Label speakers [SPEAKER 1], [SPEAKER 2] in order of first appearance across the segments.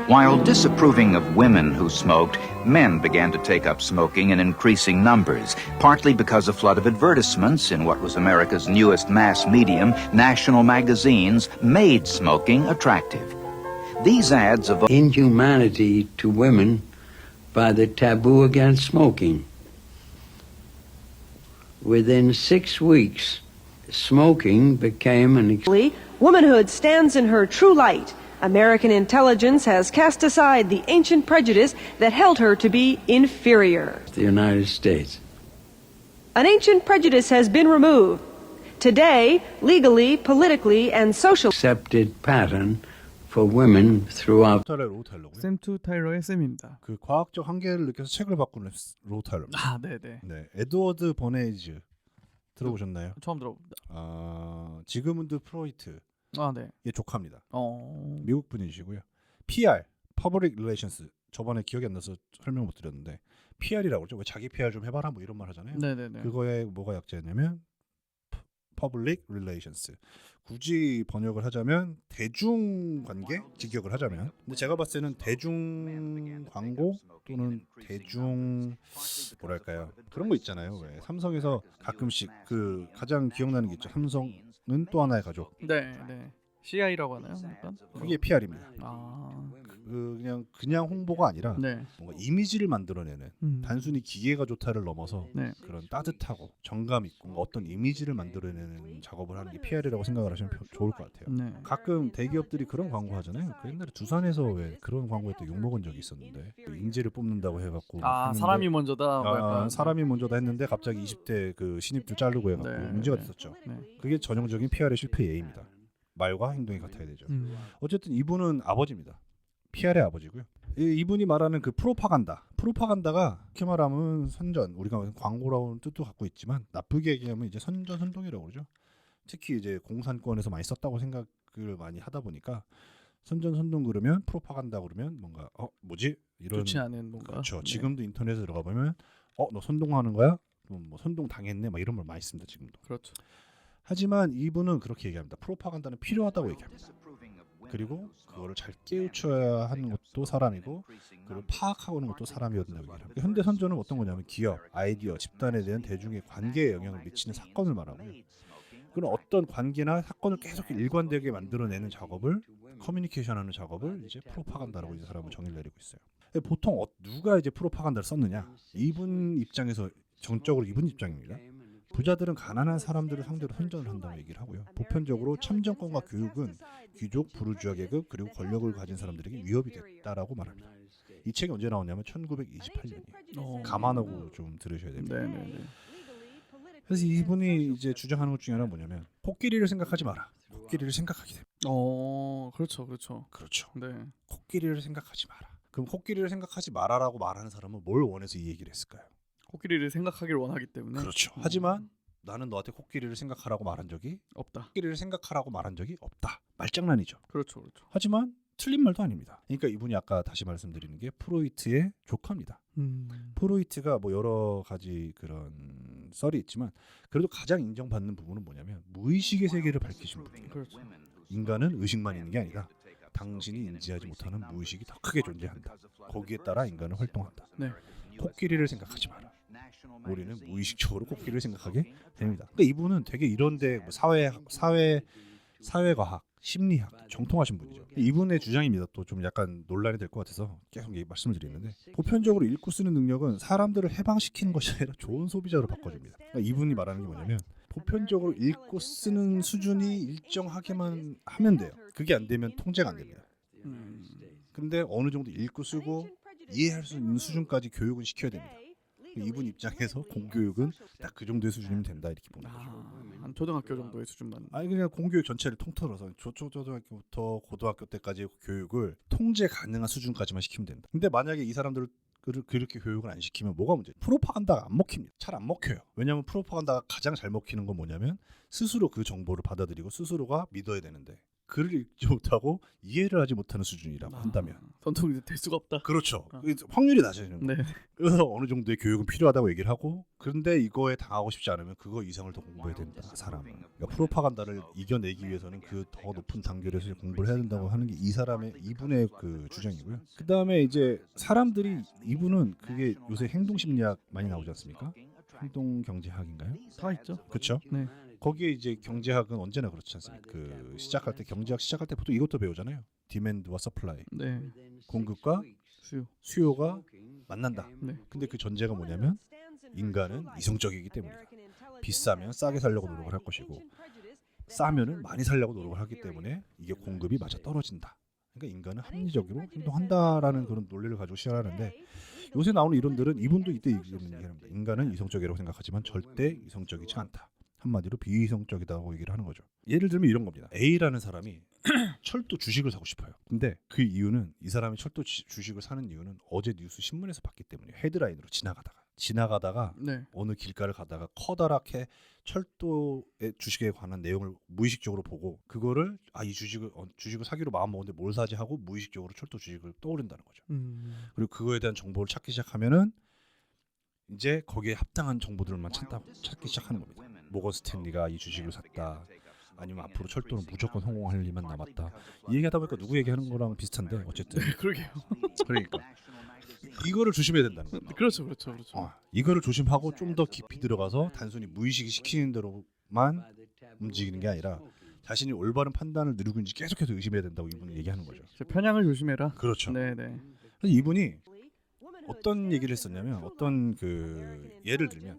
[SPEAKER 1] While disapproving of women who smoked, men began to take up smoking in increasing numbers, partly because a flood of advertisements in what was America's newest mass medium, national magazines, made smoking attractive. These ads of
[SPEAKER 2] inhumanity to women by the taboo against smoking. Within 6 weeks, smoking became an
[SPEAKER 3] womanhood stands in her true light. American intelligence has cast aside the ancient prejudice that held her to be inferior.
[SPEAKER 2] the United States.
[SPEAKER 3] An ancient prejudice has been removed. Today, legally, politically, and socially,
[SPEAKER 2] Accepted pattern for women throughout.
[SPEAKER 4] 로우 타일러고요.
[SPEAKER 5] 샘 투 타일러의 샘입니다.
[SPEAKER 4] 그 과학적 한계를 느껴서 책을 바꾸는 로우 타일러입니다.
[SPEAKER 5] 아, 네네.
[SPEAKER 4] 네, 에드워드 버네이즈 들어보셨나요?
[SPEAKER 5] 처음 들어봅니다.
[SPEAKER 4] 지그문드 프로이트의
[SPEAKER 5] 아, 네.
[SPEAKER 4] 조카입니다.
[SPEAKER 5] 미국
[SPEAKER 4] 미국 분이시고요. PR, Public Relations. 저번에 기억이 안 나서 설명 못 드렸는데 PR이라고 그러죠. 왜 자기 PR 좀 해봐라 뭐 이런 말 하잖아요.
[SPEAKER 5] 네네네.
[SPEAKER 4] 그거에 뭐가 약자냐면 Public Relations. 굳이 번역을 하자면 대중관계 직역을 하자면. 근데 제가 봤을 때는 대중 광고 또는 대중 뭐랄까요 그런 거 있잖아요. 왜 삼성에서 가끔씩 그 가장 기억나는 게 있죠. 삼성은 또 하나의 가족.
[SPEAKER 5] 네, 네. CI라고 하나요? 약간?
[SPEAKER 4] 그게 PR입니다.
[SPEAKER 5] 아,
[SPEAKER 4] 그냥 홍보가 아니라
[SPEAKER 5] 네.
[SPEAKER 4] 뭔가 이미지를 만들어내는 단순히 기계가 좋다를 넘어서
[SPEAKER 5] 네.
[SPEAKER 4] 그런 따뜻하고 정감 있고 어떤 이미지를 만들어내는 작업을 하는 게 PR이라고 생각을 하시면 좋을 것 같아요.
[SPEAKER 5] 네.
[SPEAKER 4] 가끔 대기업들이 그런 광고 하잖아요. 그 옛날에 두산에서 왜 그런 광고에 또 욕먹은 적이 있었는데 인재를 뽑는다고 해갖고
[SPEAKER 5] 아,
[SPEAKER 4] 했는데
[SPEAKER 5] 사람이 먼저다. 뭐 약간.
[SPEAKER 4] 사람이 먼저다 했는데 갑자기 20대 그 신입들 자르고 해갖고
[SPEAKER 5] 네.
[SPEAKER 4] 문제가 됐었죠.
[SPEAKER 5] 네.
[SPEAKER 4] 그게 전형적인 PR의 실패 예입니다. 말과 행동이 같아야 되죠. 어쨌든 이분은 아버지입니다. PR의 아버지고요. 이분이 말하는 그 프로파간다가 이렇게 말하면 선전, 우리가 광고라는 뜻도 갖고 있지만 나쁘게 얘기하면 이제 선전선동이라고 그러죠. 특히 이제 공산권에서 많이 썼다고 생각을 많이 하다 보니까 선전선동 그러면 프로파간다 그러면 뭔가 뭐지? 이런
[SPEAKER 5] 좋지 않은 뭔가.
[SPEAKER 4] 그렇죠.
[SPEAKER 5] 네.
[SPEAKER 4] 지금도 인터넷에 들어가 보면 너 선동하는 거야? 뭐 선동 당했네? 막 이런 말 많이 씁니다. 지금도.
[SPEAKER 5] 그렇죠.
[SPEAKER 4] 하지만 이분은 그렇게 얘기합니다. 프로파간다는 필요하다고 얘기합니다. 그리고 그거를 잘 깨우쳐야 하는 것도 사람이고 그걸 파악하고 하는 것도 사람이었다고 얘기합니다. 현대 선전은 어떤 거냐면 기업, 아이디어, 집단에 대한 대중의 관계에 영향을 미치는 사건을 말하고요. 그런 어떤 관계나 사건을 계속 일관되게 만들어내는 작업을 커뮤니케이션하는 작업을 이제 프로파간다라고 이제 사람은 정의를 내리고 있어요. 보통 누가 이제 프로파간다를 썼느냐? 이분 입장에서 정적으로 이분 입장입니다. 부자들은 가난한 사람들을 상대로 선전을 한다고 얘기를 하고요. 보편적으로 참정권과 교육은 귀족, 부르주아 계급 그리고 권력을 가진 사람들에게 위협이 됐다라고 말합니다. 이 책이 언제 나왔냐면 1928년이에요. 감안하고 좀 들으셔야 됩니다.
[SPEAKER 5] 네네네.
[SPEAKER 4] 그래서 이분이 이제 주장하는 것 중에 하나는 뭐냐면 코끼리를 생각하지 마라. 코끼리를 생각하게 됩니다.
[SPEAKER 5] 그렇죠, 그렇죠.
[SPEAKER 4] 그렇죠.
[SPEAKER 5] 네.
[SPEAKER 4] 코끼리를 생각하지 마라. 그럼 코끼리를 생각하지 마라라고 말하는 사람은 뭘 원해서 이 얘기를 했을까요?
[SPEAKER 5] 코끼리를 생각하길 원하기 때문에.
[SPEAKER 4] 그렇죠. 하지만 나는 너한테 코끼리를 생각하라고 말한 적이
[SPEAKER 5] 없다.
[SPEAKER 4] 코끼리를 생각하라고 말한 적이 없다. 말장난이죠.
[SPEAKER 5] 그렇죠, 그렇죠.
[SPEAKER 4] 하지만 틀린 말도 아닙니다. 그러니까 이분이 아까 다시 말씀드리는 게 프로이트의 조카입니다. 프로이트가 뭐 여러 가지 그런 썰이 있지만 그래도 가장 인정받는 부분은 뭐냐면 무의식의 세계를 밝히신 분이에요.
[SPEAKER 5] 그렇죠.
[SPEAKER 4] 인간은 의식만 있는 게 아니라 당신이 인지하지 못하는 무의식이 더 크게 존재한다. 거기에 따라 인간은 활동한다.
[SPEAKER 5] 네.
[SPEAKER 4] 코끼리를 생각하지 마라. 우리는 무의식적으로 코끼리를 생각하게 됩니다. 그러니까 이분은 되게 이런데 뭐 사회과학, 심리학 정통하신 분이죠. 이분의 주장입니다. 또 좀 약간 논란이 될 것 같아서 계속 말씀을 드리는데 보편적으로 읽고 쓰는 능력은 사람들을 해방시키는 것이 아니라 좋은 소비자로 바꿔줍니다. 그러니까 이분이 말하는 게 뭐냐면 보편적으로 읽고 쓰는 수준이 일정하게만 하면 돼요. 그게 안 되면 통제가 안 됩니다. 근데 어느 정도 읽고 쓰고 이해할 수 있는 수준까지 교육은 시켜야 됩니다. 이분 입장에서 공교육은 딱 그 정도의 수준이면 된다 이렇게 보는 거죠.
[SPEAKER 5] 한 초등학교 정도의 수준만.
[SPEAKER 4] 아니 그냥 공교육 전체를 통틀어서 초등학교부터 고등학교 때까지 교육을 통제 가능한 수준까지만 시키면 된다. 근데 만약에 이 사람들을 그렇게 교육을 안 시키면 뭐가 문제예요? 프로파간다가 안 먹힙니다. 잘 안 먹혀요. 왜냐하면 프로파간다가 가장 잘 먹히는 건 뭐냐면 스스로 그 정보를 받아들이고 스스로가 믿어야 되는데 글을 읽지 못하고 이해를 하지 못하는 수준이라고 한다면
[SPEAKER 5] 전통이 될 수가 없다.
[SPEAKER 4] 그렇죠.
[SPEAKER 5] 아.
[SPEAKER 4] 확률이 낮아지는 거예요.
[SPEAKER 5] 네.
[SPEAKER 4] 그래서 어느 정도의 교육은 필요하다고 얘기를 하고 그런데 이거에 당하고 싶지 않으면 그거 이상을 더 공부해야 된다. 사람은. 그러니까 프로파간다를 이겨내기 위해서는 그 더 높은 단계에서 공부를 해야 된다고 하는 게 이분의 그 주장이고요. 그다음에 이제 사람들이 이분은 그게 요새 행동 심리학 많이 나오지 않습니까? 행동 경제학인가요?
[SPEAKER 5] 다 있죠.
[SPEAKER 4] 그렇죠.
[SPEAKER 5] 네.
[SPEAKER 4] 거기에 이제 경제학은 언제나 그렇지 않습니까? 그 시작할 때 경제학 시작할 때 보통 이것도 배우잖아요. 디맨드와 서플라이.
[SPEAKER 5] 네.
[SPEAKER 4] 공급과
[SPEAKER 5] 수요.
[SPEAKER 4] 수요가 만난다.
[SPEAKER 5] 네.
[SPEAKER 4] 근데 그 전제가 뭐냐면 인간은 이성적이기 때문이다. 비싸면 싸게 살려고 노력을 할 것이고 싸면은 많이 살려고 노력을 하기 때문에 이게 공급이 맞아 떨어진다. 그러니까 인간은 합리적으로 행동한다라는 그런 논리를 가지고 시작하는데 요새 나오는 이론들은 이분도 이때 얘기합니다. 인간은 이성적이라고 생각하지만 절대 이성적이지 않다. 한마디로 비이성적이다고 얘기를 하는 거죠. 예를 들면 이런 겁니다. A라는 사람이 철도 주식을 사고 싶어요. 근데 그 이유는 이 사람이 철도 주식을 사는 이유는 어제 뉴스 신문에서 봤기 때문에 헤드라인으로 지나가다가
[SPEAKER 5] 네.
[SPEAKER 4] 어느 길가를 가다가 커다랗게 철도의 주식에 관한 내용을 무의식적으로 보고 그거를 이 주식을 사기로 마음 먹었는데 뭘 사지 하고 무의식적으로 철도 주식을 떠올린다는 거죠. 그리고 그거에 대한 정보를 찾기 시작하면은 이제 거기에 합당한 정보들만 찾기 시작하는 겁니다. 모건 스탠리가 이 주식을 샀다. 아니면 앞으로 철도는 무조건 성공할 일만 남았다. 이 얘기하다 보니까 누구 얘기하는 거랑 비슷한데 어쨌든
[SPEAKER 5] 그러게요.
[SPEAKER 4] 그러니까 이거를 조심해야 된다는 거예요.
[SPEAKER 5] 그렇죠.
[SPEAKER 4] 이거를 조심하고 좀 더 깊이 들어가서 단순히 무의식이 시키는 대로만 움직이는 게 아니라 자신이 올바른 판단을 누리고 있는지 계속해서 의심해야 된다고 이분은 얘기하는 거죠.
[SPEAKER 5] 편향을 조심해라.
[SPEAKER 4] 그렇죠.
[SPEAKER 5] 네네.
[SPEAKER 4] 그래서 이분이 어떤 얘기를 했었냐면 어떤 그 예를 들면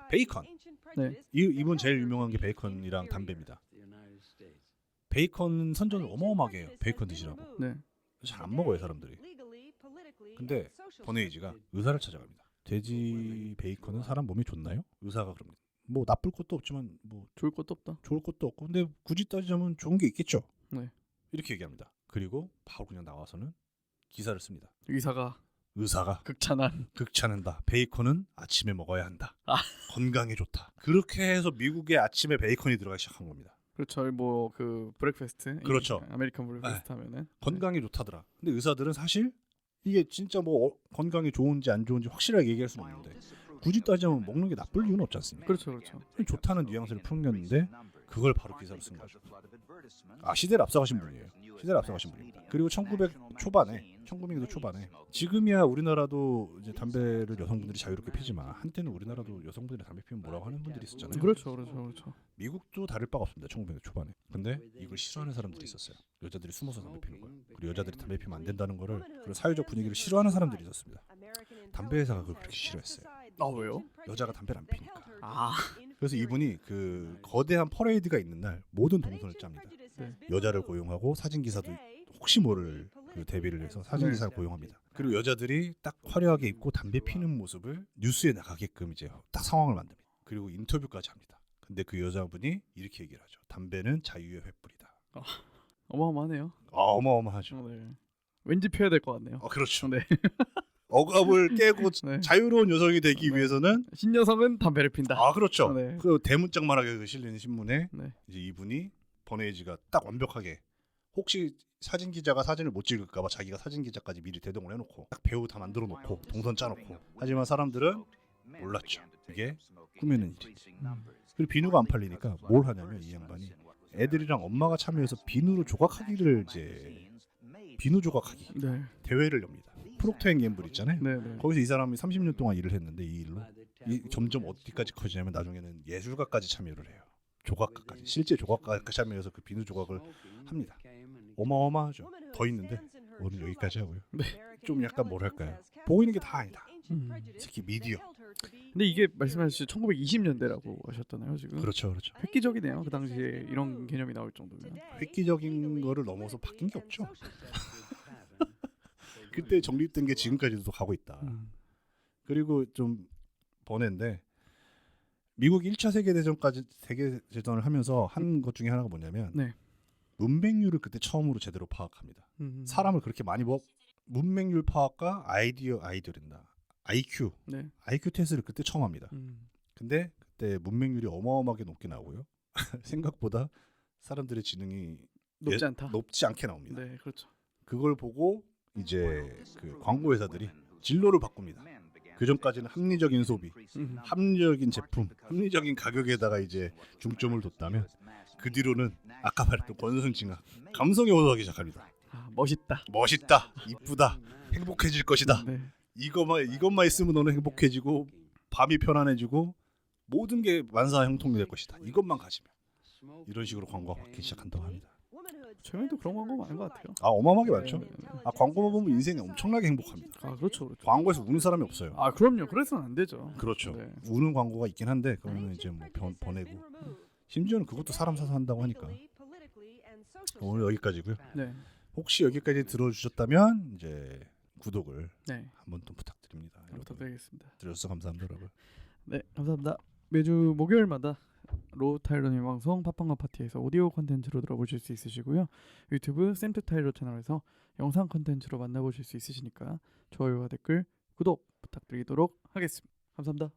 [SPEAKER 4] 베이컨.
[SPEAKER 5] 네.
[SPEAKER 4] 이분 제일 유명한 게 베이컨이랑 담배입니다. 베이컨 선전을 어마어마하게 해요. 베이컨 드시라고.
[SPEAKER 5] 네.
[SPEAKER 4] 잘 안 먹어요 사람들이. 근데 버네이지가 의사를 찾아갑니다. 돼지 베이컨은 사람 몸에 좋나요? 의사가 그럽니다. 뭐 나쁠 것도 없지만 뭐
[SPEAKER 5] 좋을 것도 없다.
[SPEAKER 4] 좋을 것도 없고 근데 굳이 따지자면 좋은 게 있겠죠.
[SPEAKER 5] 네.
[SPEAKER 4] 이렇게 얘기합니다. 그리고 바로 그냥 나와서는 기사를 씁니다. 의사가 극찬한다. 베이컨은 아침에 먹어야 한다. 건강에 좋다. 그렇게 해서 미국의 아침에 베이컨이 들어가기 시작한 겁니다.
[SPEAKER 5] 그렇죠. 뭐 그 브렉패스트.
[SPEAKER 4] 그렇죠.
[SPEAKER 5] 아메리칸 브렉패스트 하면은
[SPEAKER 4] 건강에 좋다더라. 근데 의사들은 사실 이게 진짜 뭐 건강에 좋은지 안 좋은지 확실하게 얘기할 수는 없는데 굳이 따지자면 먹는 게 나쁠 이유는 없지 않습니까?
[SPEAKER 5] 그렇죠.
[SPEAKER 4] 좋다는 뉘앙스를 풍겼는데 그걸 바로 기사로 쓴 거죠. 시대를 앞서가신 분이에요. 그리고 1900년도 초반에 지금이야 우리나라도 이제 담배를 여성분들이 자유롭게 피지만 한때는 우리나라도 여성분들이 담배 피우면 뭐라고 하는 분들이 있었잖아요.
[SPEAKER 5] 그렇죠.
[SPEAKER 4] 미국도 다를 바가 없습니다. 1900년대 초반에. 근데 이걸 싫어하는 사람들이 있었어요. 여자들이 숨어서 담배 피는 거예요. 그리고 여자들이 담배 피우면 안 된다는 거를 그런 사회적 분위기를 싫어하는 사람들이 있었습니다. 담배 회사가 그걸 그렇게 싫어했어요.
[SPEAKER 5] 왜요?
[SPEAKER 4] 여자가 담배를 안 피니까.
[SPEAKER 5] 아.
[SPEAKER 4] 그래서 이분이 그 거대한 퍼레이드가 있는 날 모든 동선을 짭니다.
[SPEAKER 5] 네.
[SPEAKER 4] 여자를 고용하고 사진 기사도 혹시 모를 그 대비를 해서 사진 기사를 고용합니다. 그리고 여자들이 딱 화려하게 입고 담배 피는 모습을 뉴스에 나가게끔 이제 딱 상황을 만듭니다. 그리고 인터뷰까지 합니다. 근데 그 여자분이 이렇게 얘기를 하죠. 담배는 자유의 횃불이다.
[SPEAKER 5] 어마어마하네요.
[SPEAKER 4] 어마어마하죠.
[SPEAKER 5] 네. 왠지 펴야 될 것 같네요.
[SPEAKER 4] 그렇죠.
[SPEAKER 5] 네.
[SPEAKER 4] 억압을 깨고
[SPEAKER 5] 네.
[SPEAKER 4] 자유로운 여성이 되기 위해서는
[SPEAKER 5] 신여성은 담배를 핀다.
[SPEAKER 4] 그렇죠.
[SPEAKER 5] 네.
[SPEAKER 4] 그 대문짝만하게 실리는 신문에
[SPEAKER 5] 네.
[SPEAKER 4] 이제 이분이 버네이지가 딱 완벽하게 혹시 사진 기자가 사진을 못 찍을까봐 자기가 사진 기자까지 미리 대동을 해놓고 딱 배우 다 만들어 놓고 동선 짜놓고 하지만 사람들은 몰랐죠. 이게 꾸미는 일이. 그리고 비누가 안 팔리니까 뭘 하냐면 이 양반이 애들이랑 엄마가 참여해서 비누로 조각하기를 이제 비누 조각하기
[SPEAKER 5] 네.
[SPEAKER 4] 대회를 엽니다. 프록터 앤 갬블 있잖아요.
[SPEAKER 5] 네.
[SPEAKER 4] 거기서 이 사람이 30년 동안 일을 했는데 이 일로 점점 어디까지 커지냐면 나중에는 예술가까지 참여를 해요. 조각가까지 실제 조각가까지 참여해서 그 비누 조각을 합니다. 어마어마하죠. 더 있는데 오늘 여기까지 하고요.
[SPEAKER 5] 네.
[SPEAKER 4] 좀 약간 뭐랄까요. 보고 있는 게 다 아니다. 특히 미디어.
[SPEAKER 5] 근데 이게 말씀하신 1920년대라고 하셨잖아요, 지금.
[SPEAKER 4] 그렇죠.
[SPEAKER 5] 획기적이네요. 그 당시에 이런 개념이 나올 정도면.
[SPEAKER 4] 획기적인 거를 넘어서 바뀐 게 없죠. 그때 정립된 게 지금까지도 가고 있다. 그리고 좀 번외인데 미국 1차 세계대전을 하면서 한 것 중에 하나가 뭐냐면
[SPEAKER 5] 네.
[SPEAKER 4] 문맹률을 그때 처음으로 제대로 파악합니다. 사람을 그렇게 많이 문맹률 파악과 아이디어랜다. IQ.
[SPEAKER 5] 네.
[SPEAKER 4] IQ 테스트를 그때 처음 합니다. 근데 그때 문맹률이 어마어마하게 높게 나오고요. 생각보다 사람들의 지능이
[SPEAKER 5] 높지 않다.
[SPEAKER 4] 높지 않게 나옵니다.
[SPEAKER 5] 네, 그렇죠.
[SPEAKER 4] 그걸 보고 이제 그 광고 회사들이 진로를 바꿉니다. 그 전까지는 합리적인 소비, 합리적인 제품, 합리적인 가격에다가 이제 중점을 뒀다면 그 뒤로는 아까 말했던 권선징악, 감성에 호소하기 시작합니다.
[SPEAKER 5] 아, 멋있다.
[SPEAKER 4] 멋있다, 이쁘다, 행복해질 것이다.
[SPEAKER 5] 네.
[SPEAKER 4] 이것만 있으면 너는 행복해지고 밤이 편안해지고 모든 게 만사형통이 될 것이다. 이것만 가지면 이런 식으로 광고가 바뀌기 시작한다고 합니다.
[SPEAKER 5] 최근에도 그런 광고 많은 것 같아요.
[SPEAKER 4] 아 어마어마하게 많죠. 아 광고만 보면 인생이 엄청나게 행복합니다.
[SPEAKER 5] 아, 그렇죠, 그렇죠.
[SPEAKER 4] 광고에서 우는 사람이 없어요.
[SPEAKER 5] 아, 그럼요. 그래서는 안 되죠.
[SPEAKER 4] 그렇죠.
[SPEAKER 5] 네.
[SPEAKER 4] 우는 광고가 있긴 한데 그러면 이제 뭐 보내고 심지어는 그것도 사람 사서 한다고 하니까 오늘 여기까지고요.
[SPEAKER 5] 네.
[SPEAKER 4] 혹시 여기까지 들어주셨다면 이제 구독을
[SPEAKER 5] 네.
[SPEAKER 4] 한번 또 부탁드립니다.
[SPEAKER 5] 부탁드리겠습니다.
[SPEAKER 4] 들어주셔서 감사합니다, 여러분.
[SPEAKER 5] 네, 감사합니다. 매주 목요일마다 로우 타일러님 방송 팟빵과 파티에서 오디오 콘텐츠로 들어보실 수 있으시고요. 유튜브 샘트 타일러 채널에서 영상 콘텐츠로 만나보실 수 있으시니까 좋아요와 댓글, 구독 부탁드리도록 하겠습니다. 감사합니다.